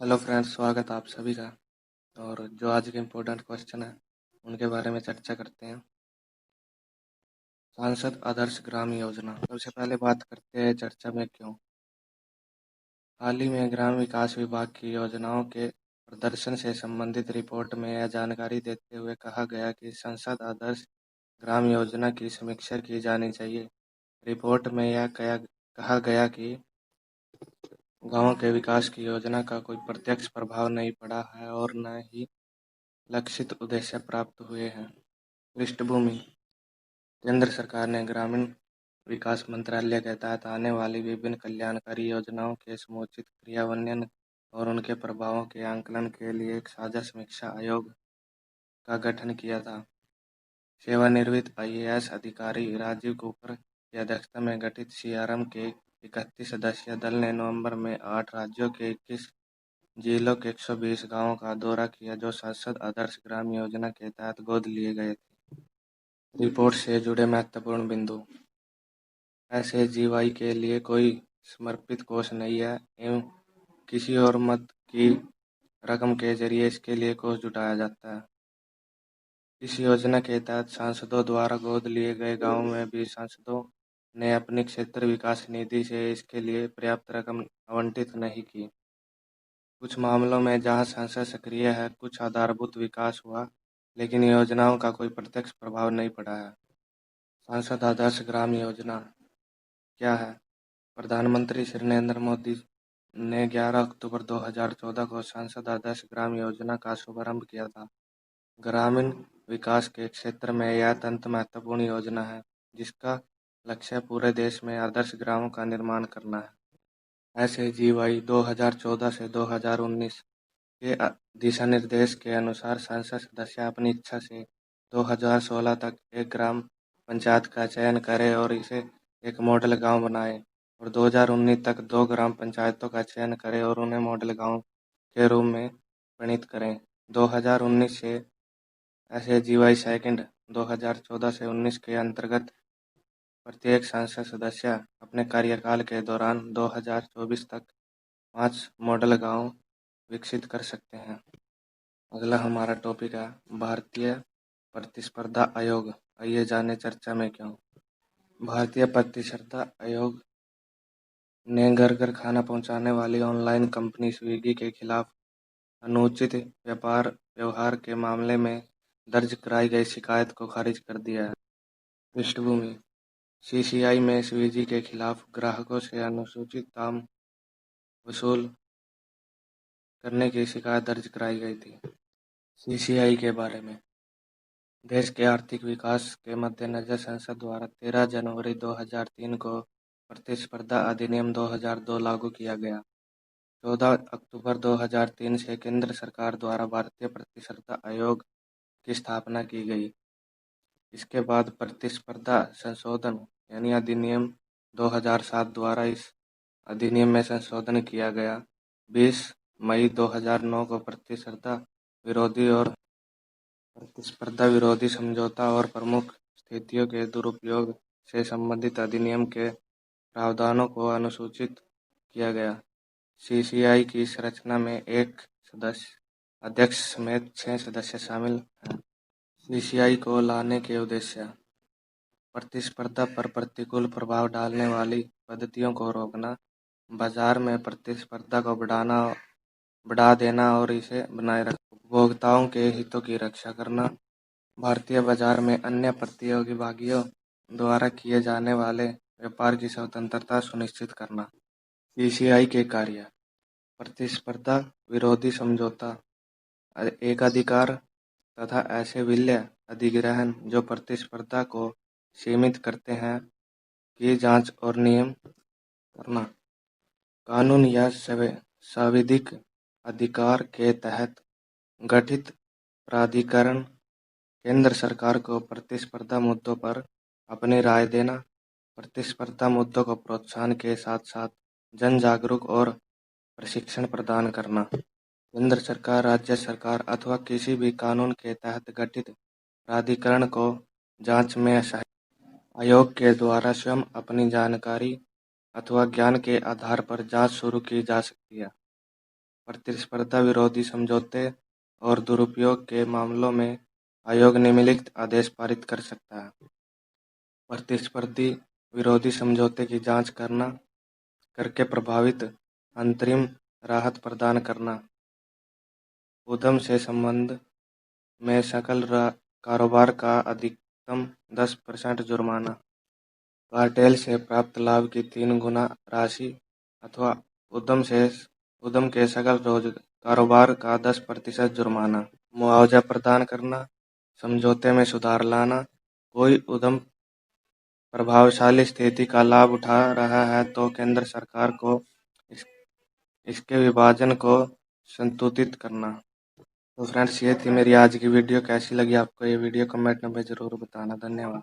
Hello friends, स्वागत है आप सभी का। और जो आज के इम्पोर्टेंट क्वेश्चन है उनके बारे में चर्चा करते हैं। सांसद आदर्श ग्राम योजना, सबसे पहले बात करते हैं चर्चा में क्यों। हाल ही में ग्राम विकास विभाग की योजनाओं के प्रदर्शन से संबंधित रिपोर्ट में यह जानकारी देते हुए कहा गया कि सांसद आदर्श ग्राम योजना की समीक्षा की जानी चाहिए। रिपोर्ट में यह कहा गया कि गांवों के विकास की योजना का कोई प्रत्यक्ष प्रभाव नहीं पड़ा है और न ही लक्षित उद्देश्य प्राप्त हुए हैं। पृष्ठभूमि: केंद्र सरकार ने ग्रामीण विकास मंत्रालय के तहत आने वाली विभिन्न कल्याणकारी योजनाओं के समुचित क्रियान्वयन और उनके प्रभावों के आकलन के लिए एक साझा समीक्षा आयोग का गठन किया था। सेवानिवृत्त आईएएस अधिकारी राजीव कुपर की अध्यक्षता में गठित सीआरएम के 31 सदस्यीय दल ने नवंबर में 8 राज्यों के 21 जिलों के 120 गांवों का दौरा किया, जो सांसद आदर्श ग्राम योजना के तहत गोद लिए गए थे। रिपोर्ट से जुड़े महत्वपूर्ण बिंदु: एसएजीवाई के लिए कोई समर्पित कोष नहीं है एवं किसी और मद की रकम के जरिए इसके लिए कोष जुटाया जाता है। इस योजना के तहत सांसदों द्वारा गोद लिए गए गांवों में भी सांसदों ने अपनी क्षेत्र विकास निधि से इसके लिए पर्याप्त रकम आवंटित नहीं की। कुछ मामलों में जहां सांसद सक्रिय है, कुछ आधारभूत विकास हुआ, लेकिन योजनाओं का कोई प्रत्यक्ष प्रभाव नहीं पड़ा है। सांसद आदर्श ग्राम योजना क्या है? प्रधानमंत्री श्री नरेंद्र मोदी ने 11 अक्टूबर 2014 को सांसद आदर्श ग्राम योजना का शुभारंभ किया था। ग्रामीण विकास के क्षेत्र में यह अत्यंत महत्वपूर्ण योजना है, जिसका लक्ष्य पूरे देश में आदर्श ग्रामों का निर्माण करना है। एसएजीवाई 2014 से 2019 के दिशा निर्देश के अनुसार संसद सदस्य अपनी इच्छा से 2016 तक एक ग्राम पंचायत का चयन करें और इसे एक मॉडल गांव बनाएं, और 2019 तक 2 ग्राम पंचायतों का चयन करें और उन्हें मॉडल गांव के रूप में प्रणीत करें। 2019 से एसएजीवाई सेकंड 2014 से 19 के अंतर्गत प्रत्येक संसद सदस्य अपने कार्यकाल के दौरान 2024 तक 5 मॉडल गांव विकसित कर सकते हैं। अगला हमारा टॉपिक है भारतीय प्रतिस्पर्धा आयोग। आइए जाने चर्चा में क्यों। भारतीय प्रतिस्पर्धा आयोग ने घर घर खाना पहुंचाने वाली ऑनलाइन कंपनी स्विगी के खिलाफ अनुचित व्यवहार के मामले में दर्ज कराई गई शिकायत को खारिज कर दिया है। पृष्ठभूमि: सीसीआई में स्विगी के खिलाफ ग्राहकों से अनुचित दाम वसूल करने की शिकायत दर्ज कराई गई थी। सीसीआई के बारे में: देश के आर्थिक विकास के मद्देनजर संसद द्वारा 13 जनवरी 2003 को प्रतिस्पर्धा अधिनियम 2002 लागू किया गया। 14 अक्टूबर 2003 से केंद्र सरकार द्वारा भारतीय प्रतिस्पर्धा आयोग की स्थापना की गई। इसके बाद प्रतिस्पर्धा संशोधन यानी अधिनियम 2007 द्वारा इस अधिनियम में संशोधन किया गया। 20 मई 2009 को प्रतिस्पर्धा विरोधी समझौता और प्रमुख स्थितियों के दुरुपयोग से संबंधित अधिनियम के प्रावधानों को अनुसूचित किया गया। सीसीआई की संरचना में एक अध्यक्ष समेत 6 सदस्य शामिल हैं। सीसीआई को लाने के उद्देश्य: प्रतिस्पर्धा पर प्रतिकूल प्रभाव डालने वाली पद्धतियों को रोकना, बाजार में प्रतिस्पर्धा को बढ़ा देना और इसे बनाए रखना, उपभोक्ताओं के हितों की रक्षा करना, भारतीय बाजार में अन्य प्रतियोगियों द्वारा किए जाने वाले व्यापार की स्वतंत्रता सुनिश्चित करना। सीसीआई के कार्य: प्रतिस्पर्धा विरोधी समझौता, एकाधिकार तथा ऐसे विलय अधिग्रहण जो प्रतिस्पर्धा को सीमित करते हैं की जांच और नियम करना। कानून या संवैधानिक अधिकार के तहत गठित प्राधिकरण केंद्र सरकार को प्रतिस्पर्धा मुद्दों पर अपनी राय देना, प्रतिस्पर्धा मुद्दों को प्रोत्साहन के साथ साथ जन जागरूक और प्रशिक्षण प्रदान करना। केंद्र सरकार, राज्य सरकार अथवा किसी भी कानून के तहत गठित प्राधिकरण को जांच में आयोग के द्वारा स्वयं अपनी जानकारी अथवा ज्ञान के आधार पर जांच शुरू की जा सकती है। प्रतिस्पर्धा विरोधी समझौते और दुरुपयोग के मामलों में आयोग निम्नलिखित आदेश पारित कर सकता है। प्रतिस्पर्धी विरोधी समझौते की जांच करके प्रभावित अंतरिम राहत प्रदान करना। उद्यम से संबंध में सकल कारोबार का अधिकतम 10% जुर्माना। कार्टेल से प्राप्त लाभ की 3 गुना राशि अथवा उद्यम के सकल कारोबार का 10% जुर्माना। मुआवजा प्रदान करना, समझौते में सुधार लाना। कोई उद्यम प्रभावशाली स्थिति का लाभ उठा रहा है तो केंद्र सरकार को इसके विभाजन को संतुलित करना। तो फ्रेंड्स, ये थी मेरी आज की वीडियो। कैसी लगी आपको ये वीडियो कमेंट में ज़रूर बताना। धन्यवाद।